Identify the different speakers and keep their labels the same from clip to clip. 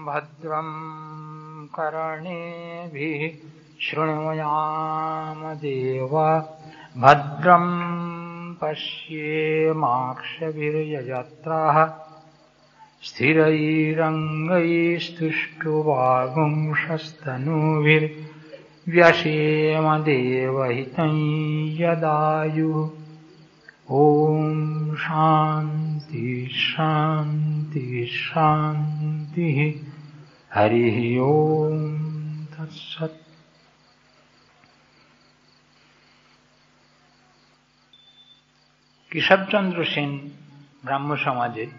Speaker 1: भद्रं कर्णेभिः शृणुयाम देवा भद्रं पश्येमाक्षभिर्यजत्राः स्थिरैरङ्गैस्तुष्टुवागुंशस्तनूभिर्व्यसेम देवहितं यदायुः। ॐ शान्ति शान्ति शान्तिः। हरिः ॐ तत्सत्। কেশবচন্দ্র সেন ব্রাহ্ম সমাজের,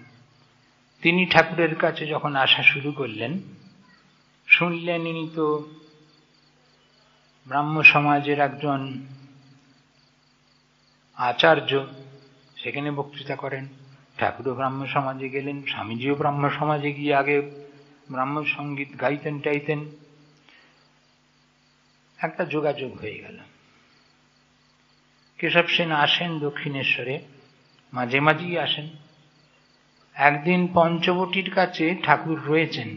Speaker 1: তিনি ঠাকুরের কাছে যখন আসা শুরু করলেন, শুনলেন ইনি তো ব্রাহ্ম সমাজের একজন আচার্য, সেখানে বক্তৃতা করেন। ঠাকুরও ব্রাহ্ম সমাজে গেলেন, স্বামীজিও ব্রাহ্ম সমাজে গিয়ে আগে ব্রাহ্ম সঙ্গীত গাইতেন টাইতেন। একটা যোগাযোগ হয়ে গেল। কেশব সেন আসেন দক্ষিণেশ্বরে, মাঝে মাঝেই আসেন। একদিন পঞ্চবটির কাছে ঠাকুর রয়েছেন,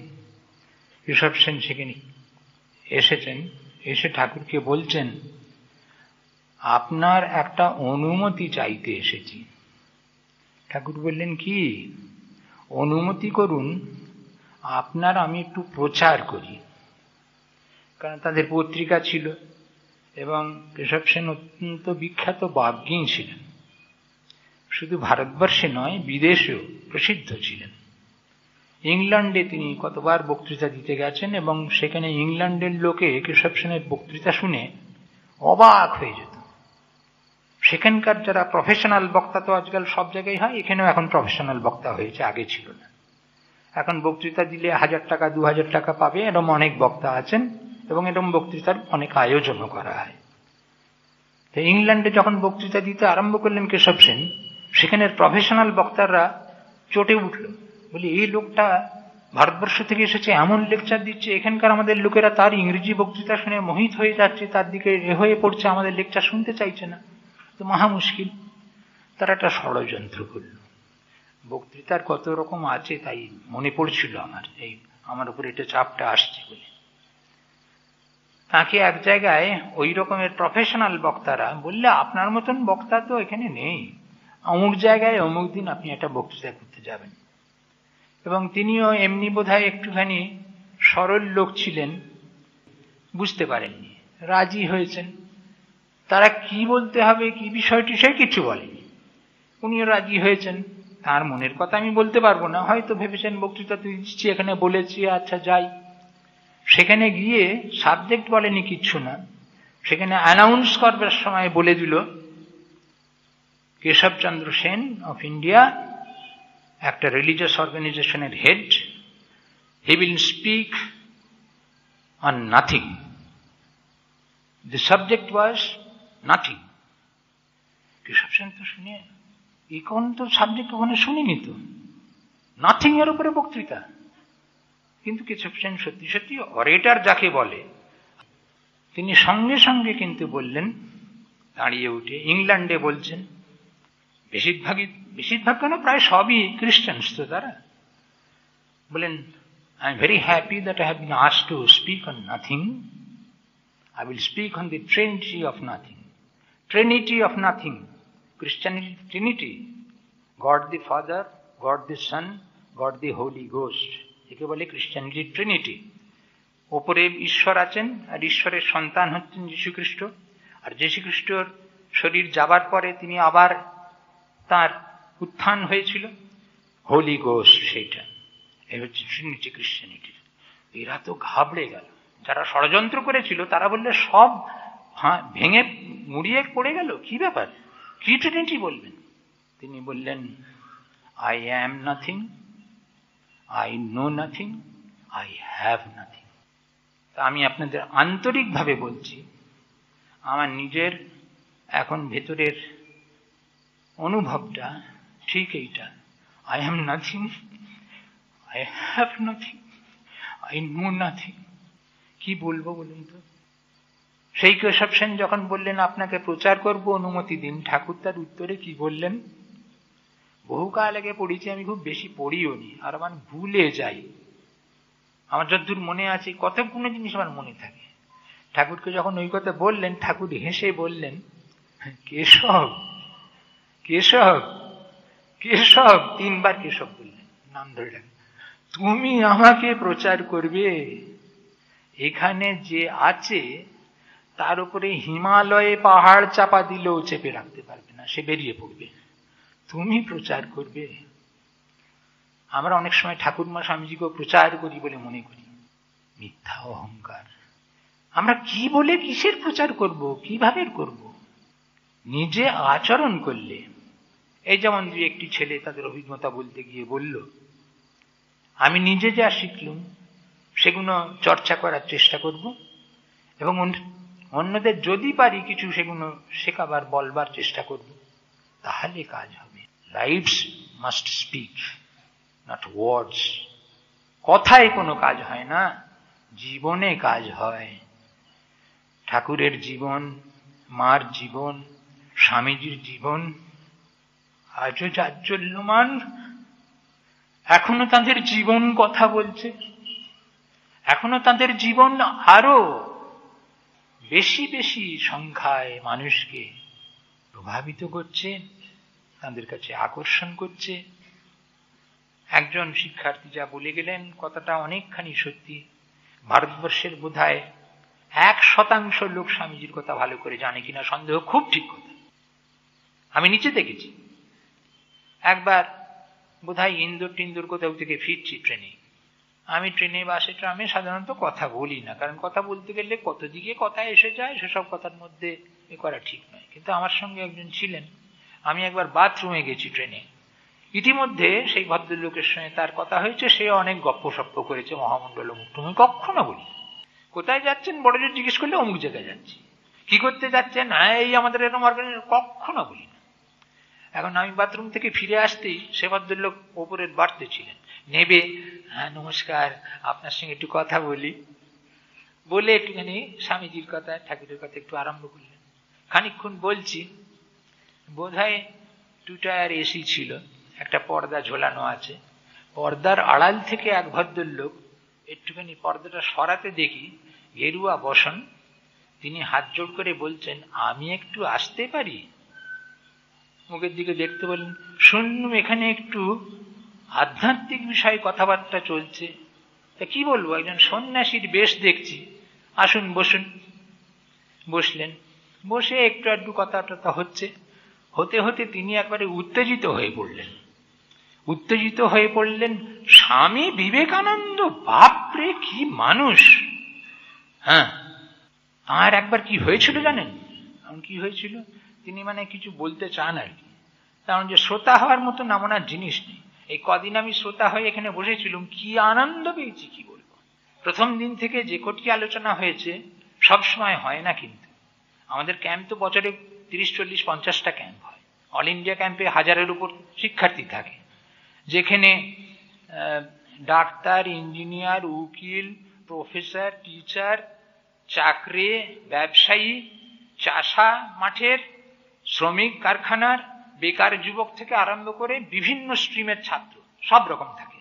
Speaker 1: কেশব সেন সেখানে এসেছেন। এসে ঠাকুরকে বলছেন, আপনার একটা অনুমতি চাইতে এসেছি। ঠাকুর বললেন, কি অনুমতি? করুন, আপনার আমি একটু প্রচার করি। কারণ তাদের পত্রিকা ছিল এবং কেশব সেন অত্যন্ত বিখ্যাত বাগ্মী ছিলেন। শুধু ভারতবর্ষে নয়, বিদেশেও প্রসিদ্ধ ছিলেন। ইংল্যান্ডে তিনি কতবার বক্তৃতা দিতে গেছেন এবং সেখানে ইংল্যান্ডের লোকে কেশব সেনের বক্তৃতা শুনে অবাক হয়ে যেত। সেখানকার যারা প্রফেশনাল বক্তা, তো আজকাল সব জায়গায় হয়, এখানেও এখন প্রফেশনাল বক্তা হয়েছে, আগে ছিল না। এখন বক্তৃতা দিলে 1000 টাকা 2000 টাকা পাবে, এরকম অনেক বক্তা আছেন এবং এরকম বক্তৃতার অনেক আয়োজনও করা হয়। তো ইংল্যান্ডে যখন বক্তৃতা দিতে আরম্ভ করলেন কেশব সেন, সেখানের প্রফেশনাল বক্তারা চটে উঠল, বলি এই লোকটা ভারতবর্ষ থেকে এসেছে, এমন লেকচার দিচ্ছে, এখানকার আমাদের লোকেরা তার ইংরেজি বক্তৃতা শুনে মোহিত হয়ে যাচ্ছে, তার দিকে হয়ে পড়ছে, আমাদের লেকচার শুনতে চাইছে না। তো মহা মুশকিল। তারা একটা ষড়যন্ত্র করল। বক্তৃতার কত রকম আছে তাই মনে পড়ছিল আমার উপরে এটা চাপটা আসছে বলে। তাকে এক জায়গায় ওই রকমের প্রফেশনাল বক্তারা বললে, আপনার মতন বক্তা তো এখানে নেই, অমুক জায়গায় অমুক দিন আপনি একটা বক্তৃতা করতে যাবেন। এবং তিনিও এমনি বোধহয় একটুখানি সরল লোক ছিলেন, বুঝতে পারেননি, রাজি হয়েছেন। তারা কি বলতে হবে, কি বিষয়টি, সে কিছু বলেনি, উনিও রাজি হয়েছেন। তার মনের কথা আমি বলতে পারবো না, হয়তো ভেবেছেন বক্তৃতা তো দিচ্ছি, এখানে বলেছি, আচ্ছা যাই। সেখানে গিয়ে সাবজেক্ট বলেনি, কিচ্ছু না। সেখানে অ্যানাউন্স করবার সময় বলে দিল, কেশবচন্দ্র সেন অফ ইন্ডিয়া, একটা রিলিজিয়াস অর্গানাইজেশনের head, he will speak on nothing. The subject was nothing. Keshab Sen তো শুনে, এখন তো সাবজেক্ট ওখানে শুনিনি তো, নাথিং এর উপরে বক্তৃতা। কিন্তু কেশব সেন সত্যি সত্যি অরেটার যাকে বলে, তিনি সঙ্গে সঙ্গে কিন্তু বললেন, দাঁড়িয়ে উঠে, ইংল্যান্ডে বলছেন, বেশিরভাগ কেন প্রায় সবই খ্রিস্টানস তো তারা, বলেন, I am very happy that I have been asked to speak on nothing. I will speak on the Trinity of nothing. Trinity of nothing. Christianity, Trinity. God the Father, God the Son, God the Holy Ghost. একে বলে Christianity Trinity. ওপরে ঈশ্বর আছেন আর ঈশ্বরের সন্তান হচ্ছেন যীশুখ্রিস্ট। আর যীশুখ্রিস্টর শরীর যাবার পরে তিনি আবার তার উত্থান হয়েছিল, হোলি গোস্ট, সেইটা। এই হচ্ছে ট্রিনিটি ক্রিশ্চিয়ানিটির। এরা তো ঘাবড়ে গেল। যারা ষড়যন্ত্র করেছিল তারা বললে, সব ভেঙে মুড়িয়ে পড়ে গেল, কি ব্যাপার, কি ট্রিনিটি বলবেন? তিনি বললেন, I am nothing, I know nothing, I have nothing. তা আমি আপনাদের আন্তরিকভাবে বলছি, আমার নিজের এখন ভেতরের অনুভবটা ঠিক এইটা, I am nothing, I have nothing, I know nothing. কি বলবো বলুন তো? সেই কেশব সেন যখন বললেন, আপনাকে প্রচার করব, অনুমতি দিন, ঠাকুর তার উত্তরে কি বললেন? বহুকাল আগে পড়েছি, আমি খুব বেশি পড়িও নি, আর আমার ভুলে যাই। আমার যতদূর মনে আছে কতগুলো জিনিস আমার মনে থাকে। ঠাকুরকে যখন ওই কথা বললেন, ঠাকুর হেসে বললেন, কেশব কেশব কেশব, 3 বার কেশব বললেন, নাম ধরে রাখলেন। তুমি আমাকে প্রচার করবে, এখানে যে আছে তার উপরে হিমালয়ে পাহাড় চাপা দিলেও চেপে রাখতে পারবে না, সে বেরিয়ে পড়বে, তুমি প্রচার করবে। আমরা অনেক সময় ঠাকুরমা স্বামীজিকেও প্রচার করি বলে মনে করি, মিথ্যা অহংকার। আমরা কি বলে কিসের প্রচার করব, কিভাবে করব? নিজে আচরণ করলে, এই যেমন 2-1টি ছেলে তাদের অভিজ্ঞতা বলতে গিয়ে বলল, আমি নিজে যা শিখলুম সেগুলো চর্চা করার চেষ্টা করব এবং অন্যদের যদি পারি কিছু সেগুলো শেখাবার বলবার চেষ্টা করব, তাহলে কাজ হবে। লাইভস মাস্ট স্পিক, নট ওয়ার্ডস। কথায় কোনো কাজ হয় না, জীবনে কাজ হয়। ঠাকুরের জীবন, মার জীবন, স্বামীজির জীবন আজও জাজ্জল্যমান। এখনো তাদের জীবন কথা বলছে, এখনো তাদের জীবন আরো বেশি বেশি সংখ্যায় মানুষকে প্রভাবিত করছে, তাদের কাছে আকর্ষণ করছে। একজন শিক্ষার্থী যা বলে গেলেন কথাটা অনেকখানি সত্যি। ভারতবর্ষের বোধহয় 1% লোক স্বামীজির কথা ভালো করে জানে কিনা সন্দেহ, খুব ঠিক কথা। আমি নিচে দেখেছি, একবার বোধহয় ইন্দোর টিন্দোর কোথাও থেকে ফিরছি ট্রেনে। আমি ট্রেনে বাসে ট্রামে সাধারণত কথা বলি না, কারণ কথা বলতে গেলে কত দিকে কথা এসে যায়, সেসব কথার মধ্যে এ করা ঠিক নয়। কিন্তু আমার সঙ্গে একজন ছিলেন, আমি একবার বাথরুমে গেছি ট্রেনে, ইতিমধ্যে সেই ভদ্রলোকের সঙ্গে তার কথা হয়েছে, সে অনেক গপ্পসপ্প করেছে, মহামণ্ডল অমুক তুমি, কখনো বলি কোথায় যাচ্ছেন বড় জোর জিজ্ঞেস করলে অমুক জায়গায় যাচ্ছি, কি করতে যাচ্ছেন, হ্যাঁ এই আমাদের এরকম অর্গানাইজেশন, কখনো বলি না। এখন আমি বাথরুম থেকে ফিরে আসতেই সে ভদ্রলোক ওপরের বাড়তে ছিলেন, নেবে, হ্যাঁ নমস্কার আপনার সঙ্গে একটু কথা বলি বলে একটুখানি স্বামীজির কথা ঠাকুরের কথা একটু আরম্ভ করলেন। খানিকক্ষণ বলছি, বোধহয় 2 টায়ার এসি ছিল, একটা পর্দা ঝোলানো আছে, পর্দার আড়াল থেকে এক ভদ্রলোক একটুখানি পর্দাটা সরাতে দেখি গেরুয়া বসন, তিনি হাত জোড় করে বলছেন, আমি একটু আসতে পারি? মুখের দিকে দেখতে বললেন, শুনুন এখানে একটু আধ্যাত্মিক বিষয়ে কথাবার্তা চলছে। তা কি বলবো, একজন সন্ন্যাসীর বেশ দেখছি, আসুন বসুন। বসলেন, বসে একটু আধটু কথা টথা হচ্ছে, হতে হতে তিনি একবারে উত্তেজিত হয়ে পড়লেন। উত্তেজিত হয়ে পড়লেন, স্বামী বিবেকানন্দ, বাপরে কি মানুষ! হ্যাঁ, আর একবার কি হয়েছিল জানেন? কি হয়েছিল, তিনি মানে কিছু বলতে চান আর কি, কারণ যে শ্রোতা হওয়ার মতো নামনার জিনিস নেই। এই কদিন আমি শ্রোতা হয়ে এখানে বসেছিলাম, কি আনন্দ পেয়েছি কি বলবো। প্রথম দিন থেকে যে কটি আলোচনা হয়েছে সব সময় হয় না, কিন্তু আমাদের ক্যাম্প তো বছরে 30, 40, 50টা ক্যাম্প হয়। অল ইন্ডিয়া ক্যাম্পে 1000-এর উপর শিক্ষার্থী থাকে, যেখানে ডাক্তার, ইঞ্জিনিয়ার, উকিল, প্রফেসর, টিচার, চাকরি, ব্যবসায়ী, চাষা মাঠের, শ্রমিক কারখানার, বেকার যুবক থেকে আরম্ভ করে বিভিন্ন স্ট্রিমের ছাত্র সব রকম থাকে।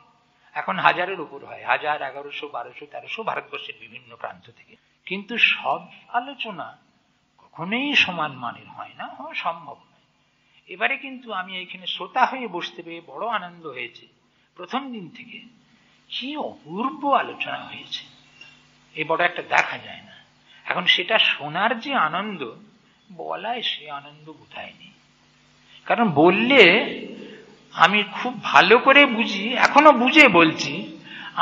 Speaker 1: এখন 1000-এর উপর হয়, 1000, 1100, 1200, 1300 ভারতবর্ষের বিভিন্ন প্রান্ত থেকে। কিন্তু সব আলোচনা কখনোই সমান মানের হয় না, সম্ভব নয়। এবারে কিন্তু আমি এখানে শ্রোতা হয়ে বসতে পেরে বড় আনন্দ হয়েছে। প্রথম দিন থেকে কি অপূর্ব আলোচনা হয়েছে, এ বড় একটা দেখা যায় না। এখন সেটা শোনার যে আনন্দ, বলায় সে আনন্দ কোথায় নেই। কারণ বললে আমি খুব ভালো করে বুঝি, এখনো বুঝে বলছি,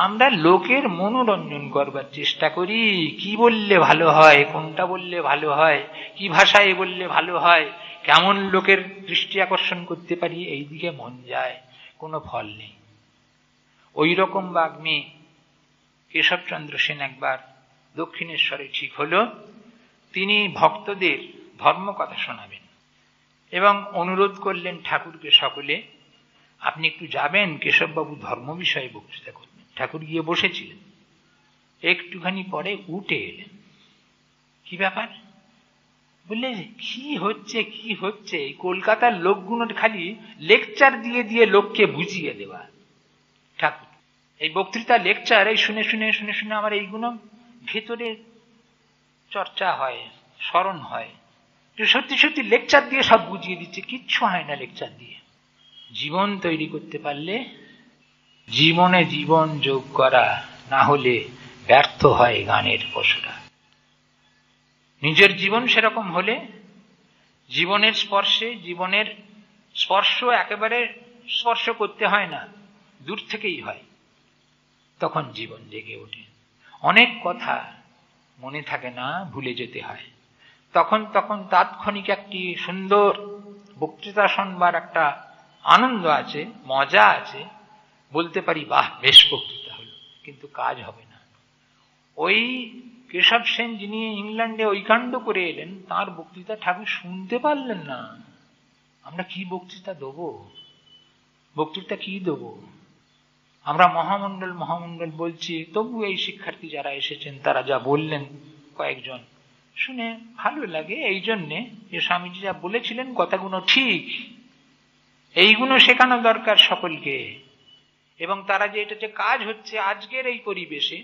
Speaker 1: আমরা লোকের মনোরঞ্জন করবার চেষ্টা করি, কি বললে ভালো হয়, কোনটা বললে ভালো হয়, কি ভাষায় বললে ভালো হয়, কেমন লোকের দৃষ্টি আকর্ষণ করতে পারি, এই দিকে মন যায়, কোনো ফল নেই। ওই রকম বাগ্মী কেশবচন্দ্র সেন একবার দক্ষিণেশ্বরে ঠিক হলো, তিনি ভক্তদের ধর্ম কথা শোনাবেন এবং অনুরোধ করলেন ঠাকুরকে সকলে, আপনি একটু যাবেন, কেশববাবু ধর্ম বিষয়ে বক্তৃতা করবেন। ঠাকুর গিয়ে বসেছিলেন, একটুখানি পরে উঠে এলেন। কি ব্যাপার বললে, কি হচ্ছে কি হচ্ছে, এই কলকাতার লোকগুলোর খালি লেকচার দিয়ে দিয়ে লোককে বুঝিয়ে দেওয়া। ঠাকুর এই বক্তৃতা লেকচার এই শুনে শুনে শুনে শুনে আমার এইগুলো ভেতরে চর্চা হয়, স্মরণ হয়। সত্যি সত্যি লেকচার দিয়ে সব বুঝিয়ে দিচ্ছে, কিচ্ছু হয় না লেকচার দিয়ে। জীবন তৈরি করতে পারলে, জীবনে জীবন যোগ করা, না হলে ব্যর্থ হয় গানের পশুরা। নিজের জীবন সেরকম হলে জীবনের স্পর্শ একেবারে স্পর্শ করতে হয় না, দূর থেকেই হয়, তখন জীবন জেগে ওঠে। অনেক কথা মনে থাকে না, ভুলে যেতে হয়। তখন তাৎক্ষণিক একটি সুন্দর বক্তৃতা শুনবার একটা আনন্দ আছে, মজা আছে, বলতে পারি বাহ বেশ বক্তৃতা হলো, কিন্তু কাজ হবে না। ওই কেশব সেন যিনি ইংল্যান্ডে ওই কাণ্ড করে এলেন, তার বক্তৃতা ঠাকুর শুনতে পারলেন না। আমরা কি বক্তৃতা দেবো, বক্তৃতা কি দেবো? আমরা মহামণ্ডল বলছি, তবু এই শিক্ষার্থী যারা এসেছেন তারা যা বললেন কয়েকজন শুনে ভালো লাগে, এই জন্যে যে স্বামীজি যা বলেছিলেন কথাগুলো ঠিক, এইগুলো শেখানো দরকার সকলকে। এবং তারা যে এটা যে কাজ হচ্ছে আজকের এই পরিবেশে,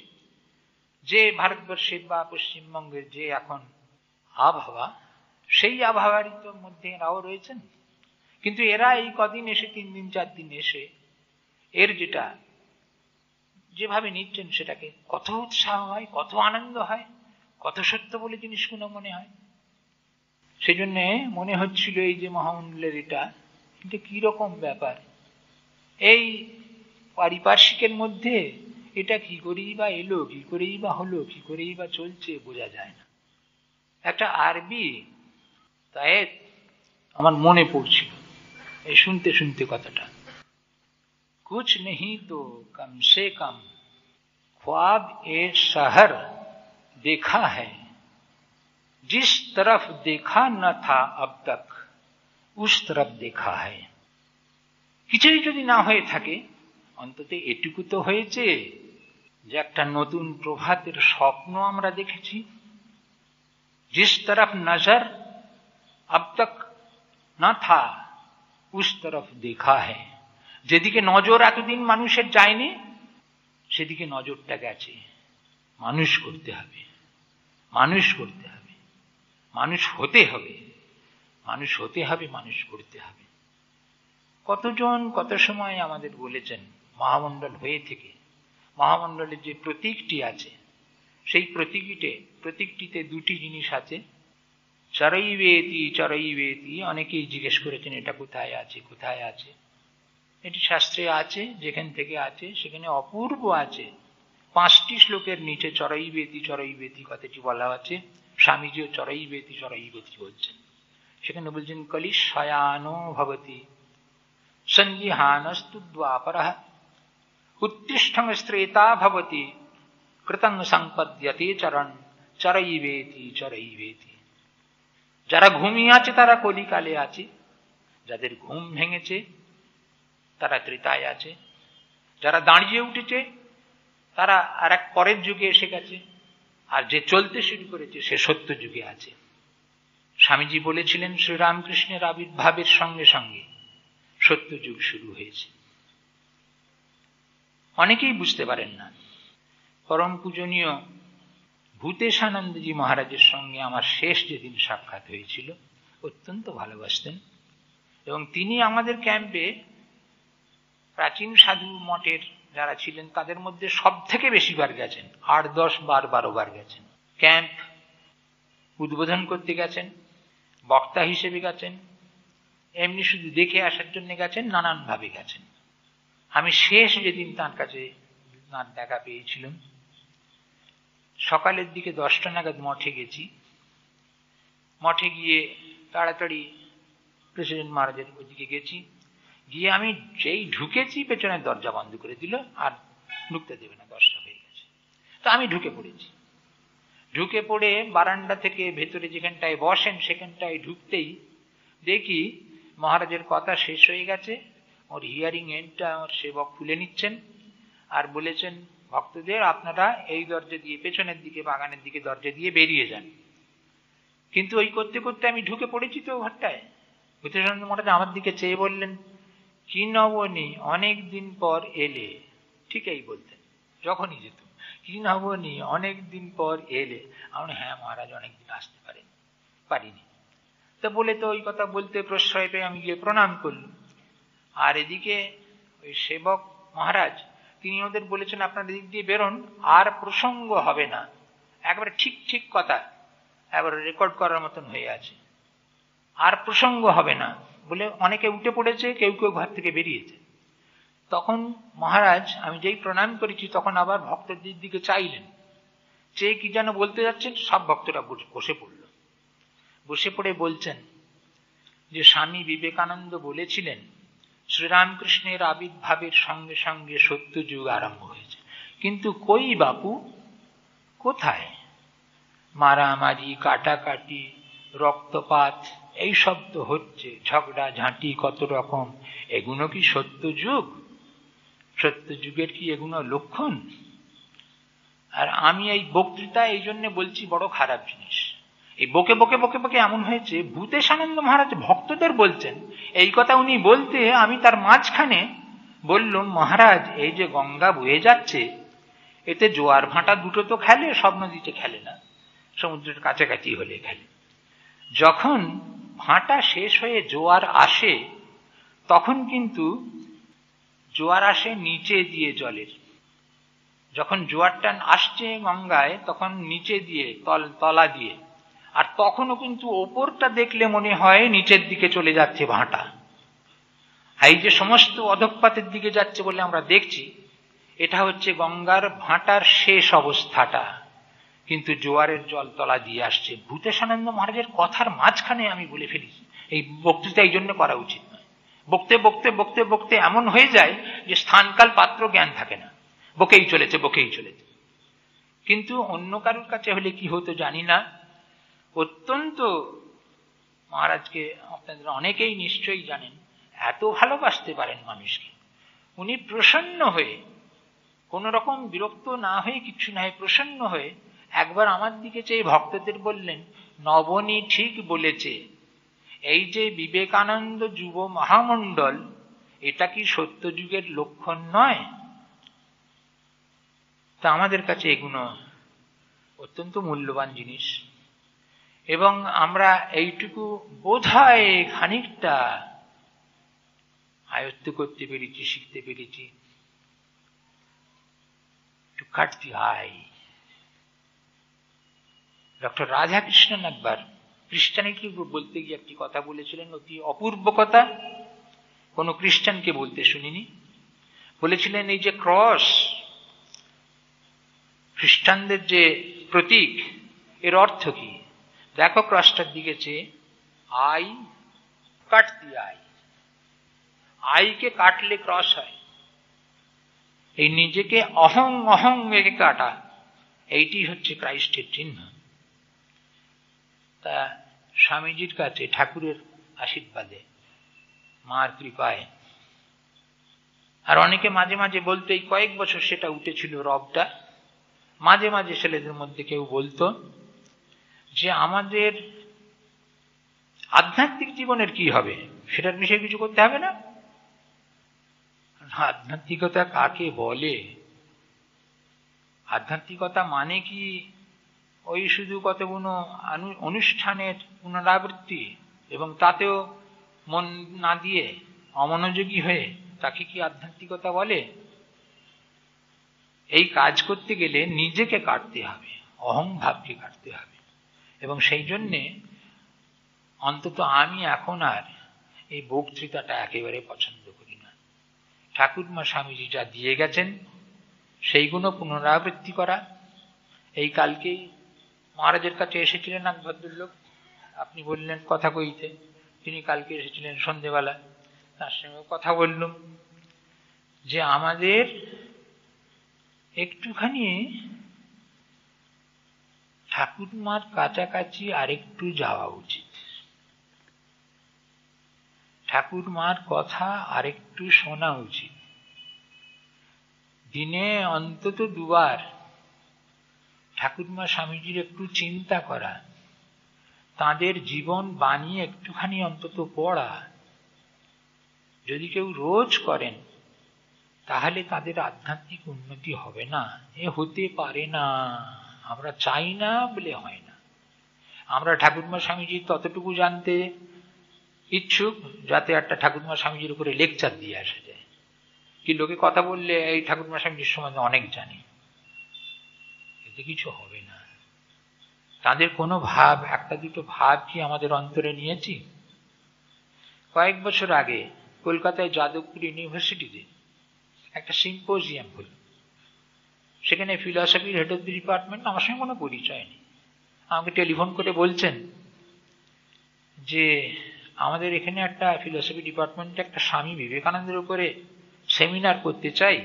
Speaker 1: যে ভারতবর্ষের বা পশ্চিমবঙ্গের যে এখন আবহাওয়া, সেই আবহাওয়ারই তো মধ্যে এরাও রয়েছেন। কিন্তু এরা এই কদিন এসে, 3 দিন 4 দিন এসে এর যেটা যেভাবে নিচ্ছেন সেটাকে কত উৎসাহ হয়, কত আনন্দ হয়, কত সত্য বলে জিনিসগুলো মনে হয়। সেই জন্য মনে হচ্ছিল এই যে মহামণ্ডলের এটা কিরকম ব্যাপার, এই পারিপার্শ্বিকের মধ্যে এটা কি করেই বা এলো, কি করেই বা হলো, কি করেই বা চলছে, বোঝা যায় না। একটা আরবি তাই আমার মনে পড়ছিল এই শুনতে শুনতে কথাটা। कुछ नहीं तो कम से कम ख्वाब ए शहर देखा है, जिस तरफ देखा न था अब तक उस तरफ देखा है। কিছুই যদি না হয়ে থাকে, অন্তত এটুকু তো হয়েছে যে একটা নতুন প্রভাতের স্বপ্ন আমরা দেখেছি। जिस तरफ नजर अब तक न था उस तरफ देखा है। যেদিকে নজর এতদিন মানুষের যায়নি, সেদিকে নজরটা গেছে। মানুষ করতে হবে, মানুষ করতে হবে, মানুষ হতে হবে, মানুষ হতে হবে, মানুষ করতে হবে। কতজন কত সময় আমাদের বলেছেন মহামণ্ডল হয়ে থেকে, মহামণ্ডলের যে প্রতীকটি আছে, সেই প্রতীকটিতে দুটি জিনিস আছে, চরৈবেতি চরৈবেতি। অনেকেই জিজ্ঞেস করেছেন এটা কোথায় আছে, কোথায় আছে। এটি শাস্ত্রে আছে, যেখান থেকে আছে সেখানে অপূর্ব আছে। 5টি শ্লোকের নিচে চরৈবেতি চরৈবেতি কথাটি বলা আছে। স্বামীজিও চরৈবেতি চরৈবেতি বলছেন। সেখানে বলছেন কলিশয়ানো ভবতি সঞ্জিহানস্তু দ্বাপরঃ উত্তিষ্ঠং স্ত্রেতা ভবতি কৃতং সংপদ্যতে চরণ চরৈবেতি চরৈবেতি। যারা ঘুমিয়ে আছে তারা কলিকালে আছে, যাদের ঘুম ভেঙেছে তারা ত্রেতায় আছে, যারা দাঁড়িয়ে উঠেছে তারা আর এক পরের যুগে এসে গেছে, আর যে চলতে শুরু করেছে সে সত্য যুগে আছে। স্বামীজি বলেছিলেন শ্রীরামকৃষ্ণের আবির্ভাবের সঙ্গে সঙ্গে সত্য যুগ শুরু হয়েছে। অনেকেই বুঝতে পারেন না। পরম পূজনীয় ভূতেশানন্দজি মহারাজের সঙ্গে আমার শেষ যেদিন সাক্ষাৎ হয়েছিল, অত্যন্ত ভালোবাসতেন এবং তিনি আমাদের ক্যাম্পে প্রাচীন সাধু মঠের যারা ছিলেন তাদের মধ্যে সব থেকে বেশি বার গেছেন, 8, 10, 12 বার গেছেন। ক্যাম্প উদ্বোধন করতে গেছেন, বক্তা হিসেবে গেছেন, এমনি শুধু দেখে আসার জন্য গেছেন, নানান ভাবে গেছেন। আমি শেষ যেদিন তার কাছে তার দেখা পেয়েছিলাম, সকালের দিকে 10টা নাগাদ মঠে গেছি। মঠে গিয়ে তাড়াতাড়ি প্রেসিডেন্ট মহারাজের ওইদিকে গেছি, গিয়ে আমি যেই ঢুকেছি পেছনের দরজা বন্ধ করে দিল, আর ঢুকতে দেবে না, 10টা হয়ে গেছে। তো আমি ঢুকে পড়েছি। ঢুকে পড়ে বারান্দা থেকে ভেতরে যেখানটায় বসেন সেখানটায় ঢুকতেই দেখি মহারাজের কথা শেষ হয়ে গেছে, ওর হিয়ারিং এন্ডটা আমার সেবক খুলে নিচ্ছেন আর বলেছেন, ভক্তদের আপনারা এই দরজা দিয়ে পেছনের দিকে বাগানের দিকে দরজা দিয়ে বেরিয়ে যান। কিন্তু ওই করতে করতে আমি ঢুকে পড়েছি তো ঘরটায়। ভূতেশানন্দ মহারাজ আমার দিকে চেয়ে বললেন, কি নবনী, অনেক দিন পর এলে, ঠিক এই বলতেন যখনই যেত, কি নবনী অনেক দিন পর এলে। আমরা হ্যাঁ মহারাজ অনেকদিন আসতে পারিনি। তো বলে তো ওই কথা বলতে প্রশ্রয় পেয়ে আমি গিয়ে প্রণাম করলাম। আর এদিকে ওই সেবক মহারাজ তিনি ওদের বলেছেন আপনার দিক দিয়ে বেরোন, আর প্রসঙ্গ হবে না, একবারে ঠিক ঠিক কথা একবারে রেকর্ড করার মতন হয়ে আছে, আর প্রসঙ্গ হবে না বলে অনেকে উঠে পড়েছে, কেউ কেউ ঘর থেকে বেরিয়েছে। তখন মহারাজ আমি যেই প্রণাম করেছি তখন আবার ভক্তদের দিকে চাইলেন, চেয়ে কি যেন বলতে যাচ্ছেন, সব ভক্তরা বসে পড়ল। বসে পড়ে বলছেন যে স্বামী বিবেকানন্দ বলেছিলেন শ্রীরামকৃষ্ণের আবির্ভাবের সঙ্গে সঙ্গে সত্যযুগ আরম্ভ হয়েছে, কিন্তু কই বাপু, কোথায়? মারামারি, কাটাকাটি, রক্তপাত এইসব তো হচ্ছে, ঝগড়া ঝাঁটি কত রকম, এগুলো কি সত্যযুগ? সত্যযুগের কি এগুলো লক্ষণ? আর আমি এই বক্তৃতা এই জন্য বলছি বড় খারাপ জিনিস। এই বকে বকে বকে বকে এমন হয়েছে, ভূতেশানন্দ মহারাজ ভক্তদের বলছেন এই কথা, উনি বলতে আমি তার মাঝখানে বললুম মহারাজ এই যে গঙ্গা বয়ে যাচ্ছে এতে জোয়ার ভাঁটা দুটো তো খেলে, সব নদীতে খেলে না, সমুদ্রের কাছাকাছি হলে খেলে। যখন ভাঁটা শেষ হয়ে জোয়ার আসে তখন কিন্তু জোয়ার আসে নিচে দিয়ে জলের, যখন জোয়ারটা আসছে গঙ্গায় তখন নিচে দিয়ে তলা দিয়ে, আর তখনও কিন্তু ওপরটা দেখলে মনে হয় নিচের দিকে চলে যাচ্ছে ভাঁটা। এই যে সমস্ত অধঃপাতের দিকে যাচ্ছে বলে আমরা দেখছি, এটা হচ্ছে গঙ্গার ভাঁটার শেষ অবস্থাটা, কিন্তু জোয়ারের জল তলা দিয়ে আসছে। ভূতেশানন্দ মহারাজের কথার মাঝখানে আমি বলে ফেলেছি, এই বক্তৃতা এই জন্য করা উচিত নয়। বকতে বকতে বকতে বকতে এমন হয়ে যায় যে স্থানকাল পাত্র জ্ঞান থাকে না, বকেই চলেছে বকেই চলেছে। কিন্তু অন্য কারোর কাছে হলে কি হতো জানি না, অত্যন্ত মহারাজকে আপনাদের অনেকেই নিশ্চয়ই জানেন, এত ভালোবাসতে পারেন মানুষকে। উনি প্রসন্ন হয়ে, কোন রকম বিরক্ত না হয়ে, কিছু না হয়ে প্রসন্ন হয়ে একবার আমার দিকে চেয়ে ভক্তদের বললেন, নবনী ঠিক বলেছে, এই যে বিবেকানন্দ যুব মহামণ্ডল এটা কি সত্যযুগের লক্ষণ নয়? তা আমাদের কাছে এগুলো অত্যন্ত মূল্যবান জিনিস, এবং আমরা এইটুকু বোধহয় খানিকটা আয়ত্ত করতে পেরেছি, শিখতে পেরেছি। Two cut the I. Doctor Radhakrishnan একবার খ্রিস্টানিটি বলতে গিয়ে একটি কথা বলেছিলেন, অতি অপূর্ব কথা, কোন খ্রিস্টানকে বলতে শুনিনি। বলেছিলেন এই যে ক্রস, খ্রিস্টানদের যে প্রতীক, এর অর্থ কি? দেখো ক্রসটার দিকে চেয়ে, আই কাট দি আই, আইকে কাটলে ক্রস হয়। এই নিজেকে অহং অহং একে কাটা, এইটি হচ্ছে ক্রাইস্টের চিহ্ন। তা স্বামীজির কাছে ঠাকুরের আশীর্বাদে, মার কৃপায়, আর অনেকে মাঝে মাঝে বলতো, এই কয়েক বছর সেটা উঠেছিল রবটা, মাঝে মাঝে ছেলেদের মধ্যে কেউ বলতো যে আমাদের আধ্যাত্মিক জীবনের কি হবে, সেটার বিষয়ে কিছু করতে হবে না। আধ্যাত্মিকতা কাকে বলে? আধ্যাত্মিকতা মানে কি ওই শুধু কতগুলো অনুষ্ঠানের পুনরাবৃত্তি এবং তাতেও মন না দিয়ে অমনোযোগী হয়ে, তাকে কি আধ্যাত্মিকতা বলে? এই কাজ করতে গেলে নিজেকে কাটতে হবে, অহংভাবকে কাটতে হবে। এবং সেই জন্যে অন্তত আমি এখন আর এই বক্তৃতাটা একেবারে পছন্দ করি না। ঠাকুরমা স্বামীজি যা দিয়ে গেছেন সেইগুলো পুনরাবৃত্তি করা। এই কালকেই মহারাজের কাছে এসেছিলেন এক ভদ্রলোক, আপনি বললেন কথা কইতে, তিনি কালকে এসেছিলেন সন্ধ্যেবেলা, তার সঙ্গে কথা বললুম যে আমাদের একটুখানি ঠাকুরমার কাছাকাছি আরেকটু যাওয়া উচিত, ঠাকুরমার কথা আরেকটু শোনা উচিত, দিনে অন্তত দুবার ঠাকুরমা স্বামীজির একটু চিন্তা করা, তাঁদের জীবন বাণী একটুখানি অন্তত পড়া। যদি কেউ রোজ করেন তাহলে তাদের আধ্যাত্মিক উন্নতি হবে না। এ হতে পারে না। আমরা চাই না বলে হয় না। আমরা ঠাকুরমা স্বামীজি ততটুকু জানতে ইচ্ছুক যাতে একটা ঠাকুরমা স্বামীজির উপরে লেকচার দিয়ে আসা যায়, কি লোকে কথা বললে এই ঠাকুরমা স্বামীজির সম্বন্ধে অনেক জানি, এতে কিছু হবে না। তাদের কোনো ভাব, একটা দুটো ভাব কি আমাদের অন্তরে নিয়েছি? কয়েক বছর আগে কলকাতায় যাদবপুর ইউনিভার্সিটিতে একটা সিম্পোজিয়াম হল। সেখানে ফিলসফির হেড অফ দি ডিপার্টমেন্ট, আমার সঙ্গে কোনো পরিচয় নেই, আমাকে টেলিফোন করে বলছেন যে আমাদের এখানে একটা ফিলসফি ডিপার্টমেন্টে একটা স্বামী বিবেকানন্দের উপরে সেমিনার করতে চাই,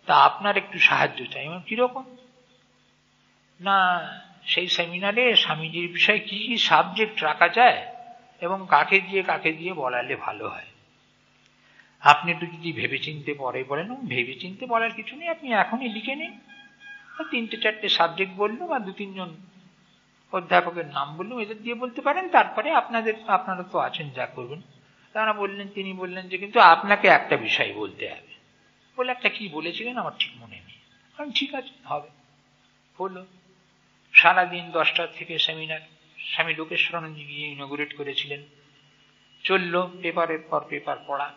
Speaker 1: তা আপনার একটু সাহায্য চাই। এবং কিরকম না, সেই সেমিনারে স্বামীজির বিষয়ে কি কি সাবজেক্ট রাখা যায় এবং কাকে দিয়ে বলালে ভালো হয়, আপনি একটু যদি ভেবেচিন্তে পরে বলেন। ভেবেচিন্তে বলার কিছু নেই, আপনি এখনই লিখে নিন। 3-4টে সাবজেক্ট বললাম আর 2-3 জন অধ্যাপকের নাম বললাম, এদের দিয়ে বলতে পারেন, তারপরে আপনারা তো আছেন, যা করবেন। তিনি বললেন যে কিন্তু আপনাকে একটা বিষয় বলতে হবে। বলে একটা কি বলেছিলেন আমার ঠিক মনে নেই। ঠিক আছে, হবে। হলো সারাদিন 10টা থেকে সেমিনার, স্বামী লোকেশ্বরানন্দজি গিয়ে ইনগুরেট করেছিলেন। চললো পেপারের পর পেপার পড়া।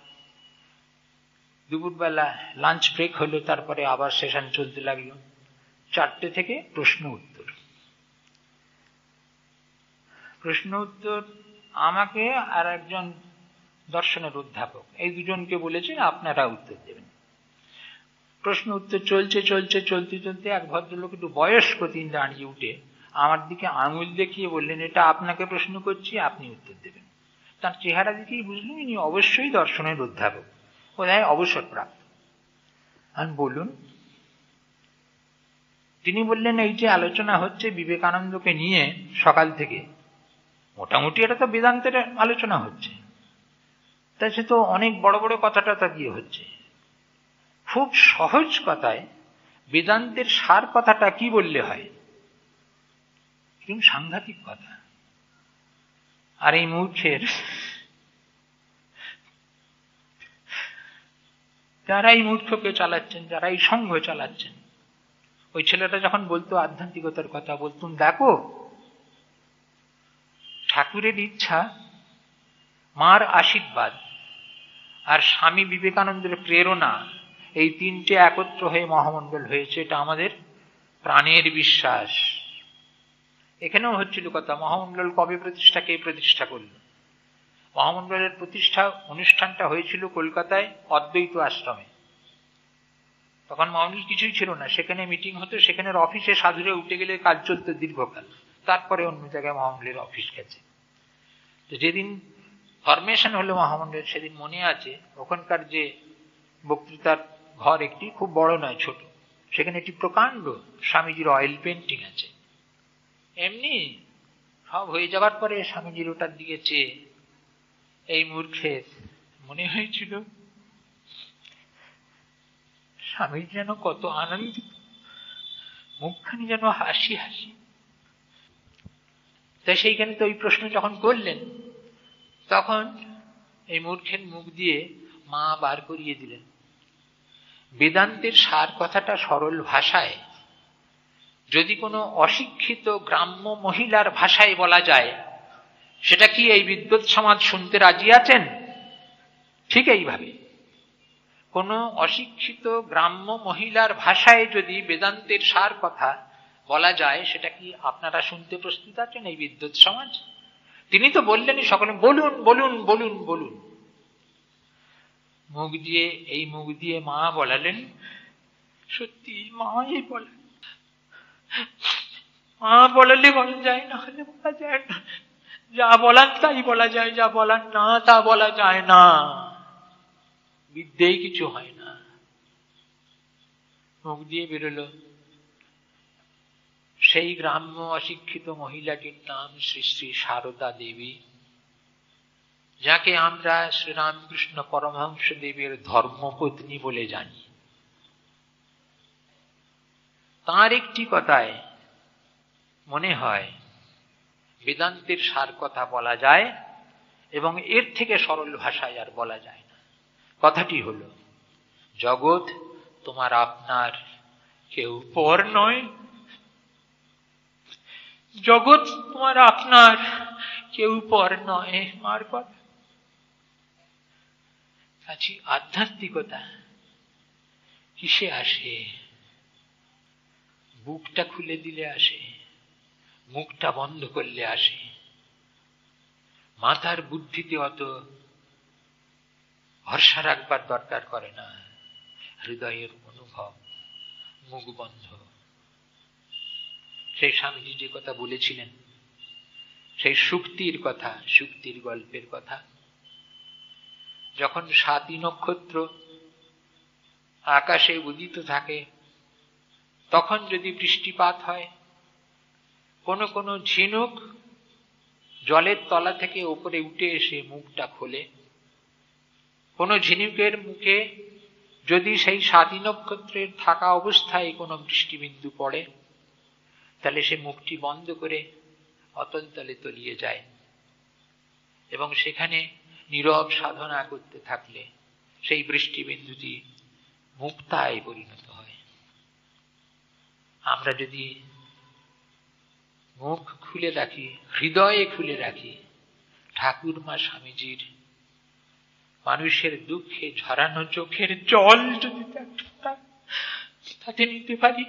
Speaker 1: দুপুরবেলা লাঞ্চ ব্রেক হলো, তারপরে আবার সেশন চলতে লাগলো। 4টে থেকে প্রশ্ন উত্তর। প্রশ্ন উত্তর আমাকে আর একজন দর্শনের অধ্যাপক, এই দুজনকে বলেছেন আপনারা উত্তর দেবেন। প্রশ্ন উত্তর চলতে এক ভদ্রলোক একটু বয়স্ক তিনি দাঁড়িয়ে উঠে আমার দিকে আঙুল দেখিয়ে বললেন, এটা আপনাকে প্রশ্ন করছি, আপনি উত্তর দেবেন। তার চেহারা দেখেই বুঝলেন ইনি অবশ্যই দর্শনের অধ্যাপক, বোধহয় অবসরপ্রাপ্ত। আমি বলুন। তিনি বললেন, এই যে আলোচনা হচ্ছে বিবেকানন্দকে নিয়ে সকাল থেকে, মোটামুটি এটা তো বেদান্তের আলোচনা হচ্ছে, তাই সে তো অনেক বড় বড় কথাটা দিয়ে হচ্ছে। খুব সহজ কথায় বেদান্তের সার কথাটা কি বললে হয়? কিন্তু সাংঘাতিক কথা। আর এই মূর্খের, যারা এই মূর্খকে চালাচ্ছেন, যারা এই সংঘ চালাচ্ছেন, ওই ছেলেটা যখন বলতো আধ্যাত্মিকতার কথা, বলতুম দেখো ঠাকুরের ইচ্ছা, মার আশীর্বাদ আর স্বামী বিবেকানন্দের প্রেরণা, এই 3টে একত্র হয়ে মহামণ্ডল হয়েছে, এটা আমাদের প্রাণের বিশ্বাস। এখানেও হচ্ছিল কথা, মহামণ্ডল কবে প্রতিষ্ঠা, কে প্রতিষ্ঠা করল? মহামণ্ডলের প্রতিষ্ঠা অনুষ্ঠানটা হয়েছিল কলকাতায় অদ্বৈত আশ্রমে। তখন মহামণ্ডল কিছুই ছিল না, সেখানে মিটিং হতো, সেখানের অফিসে সাধুরে উঠে গেলে কাজ চলত দীর্ঘকাল, তারপরে অন্য জায়গায় মহামণ্ডলের অফিস গেছে। তো যেদিন ফরমেশন হলো মহামণ্ডল, সেদিন মনে আছে ওখানকার যে বক্তৃতার ঘর একটি, খুব বড় নয়, ছোট, সেখানে একটি প্রকাণ্ড স্বামীজির অয়েল পেন্টিং আছে। এমনি সব হয়ে যাবার পরে স্বামীজির ওটার দিকে চেয়ে এই মূর্খের মনে হয়েছিল স্বামী যেন কত আনন্দিত, মুখখানি যেন হাসি হাসি। তাই সেইখানে তো ওই প্রশ্ন যখন করলেন, তখন এই মূর্খের মুখ দিয়ে মা বার করিয়ে দিলেন। বেদান্তের সার কথাটা সরল ভাষায় যদি কোনো অশিক্ষিত গ্রাম্য মহিলার ভাষায় বলা যায়, সেটা কি এই বিদ্বৎ সমাজ শুনতে রাজি আছেন? ঠিক এইভাবে কোনো অশিক্ষিত গ্রাম্য মহিলার ভাষায় যদি বেদান্তের সার কথা বলা যায়, সেটা কি আপনারা শুনতে প্রস্তুত আছেন এই বিদ্বৎ সমাজ? তিনি তো বললেনই সকলে বলুন বলুন বলুন বলুন। মুখ দিয়ে মা বলালেন, সত্যি মাই বলেন, মা বলালে বলা যায়, না হলে বলা যায় না। যা বলার তাই বলা যায়, যা বলার না তা বলা যায় না। বিদ্যেই কিছু হয় না। মুখ দিয়ে বেরোলো, সেই গ্রাম্য অশিক্ষিত মহিলাটির নাম শ্রী শ্রী সারদা দেবী, যাকে আমরা শ্রীরামকৃষ্ণ পরমহংস দেবের ধর্মপত্নী বলে জানি। তার একটি কথায় মনে হয় বেদান্তের সার কথা বলা যায়, এবং এর থেকে সরল ভাষায় আর বলা যায় না। কথাটি হলো, জগৎ তোমার আপনার, কেউ পর নয়। জগৎ তোমার আপনার, কেউ পর নয়। মার কথা। কাজে আধ্যাত্মিকতা কিসে আসে? বুকটা খুলে দিলে আসে, মুখটা বন্ধ করলে আসে। মাথার বুদ্ধিতে অত ভরসা রাখবার দরকার করে না। হৃদয়ের অনুভব, মুখ বন্ধ। সেই স্বামীজি যে কথা বলেছিলেন, সেই সুক্তির কথা, সুক্তির গল্পের কথা, যখন 7ই নক্ষত্র আকাশে উদিত থাকে, তখন যদি বৃষ্টিপাত হয়, কোন কোন ঝিনুক জলের তলা থেকে উপরে উঠে এসে মুখটা খোলে। কোন ঝিনুকের মুখে যদি সেই 7ই নক্ষত্রের থাকা অবস্থায় কোনো বৃষ্টিবিন্দু পড়ে, তাহলে সে মুখটি বন্ধ করে অতল তলে তলিয়ে যায় এবং সেখানে নীরব সাধনা করতে থাকলে সেই বৃষ্টিবিন্দুটি মুক্তায় পরিণত হয়। আমরা যদি মুখ খুলে রাখি, হৃদয়ে খুলে রাখি, ঠাকুরমা স্বামীজির মানুষের দুঃখে ঝরানো চোখের জল যদি তাতে নিতে পারি,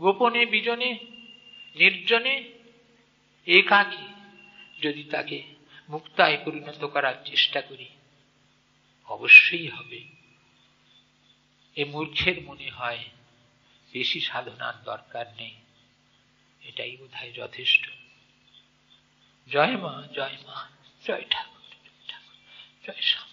Speaker 1: গোপনে বিজনে নির্জনে একাকী যদি তাকে মুক্তায় পরিণত করার চেষ্টা করি, অবশ্যই হবে। এ মূর্খের মনে হয় বেশি সাধনার দরকার নেই, এটাই বোধহয় যথেষ্ট। জয় মা, জয় মা, জয় ঠাকুর, জয় ঠাকুর, জয় স্বামী।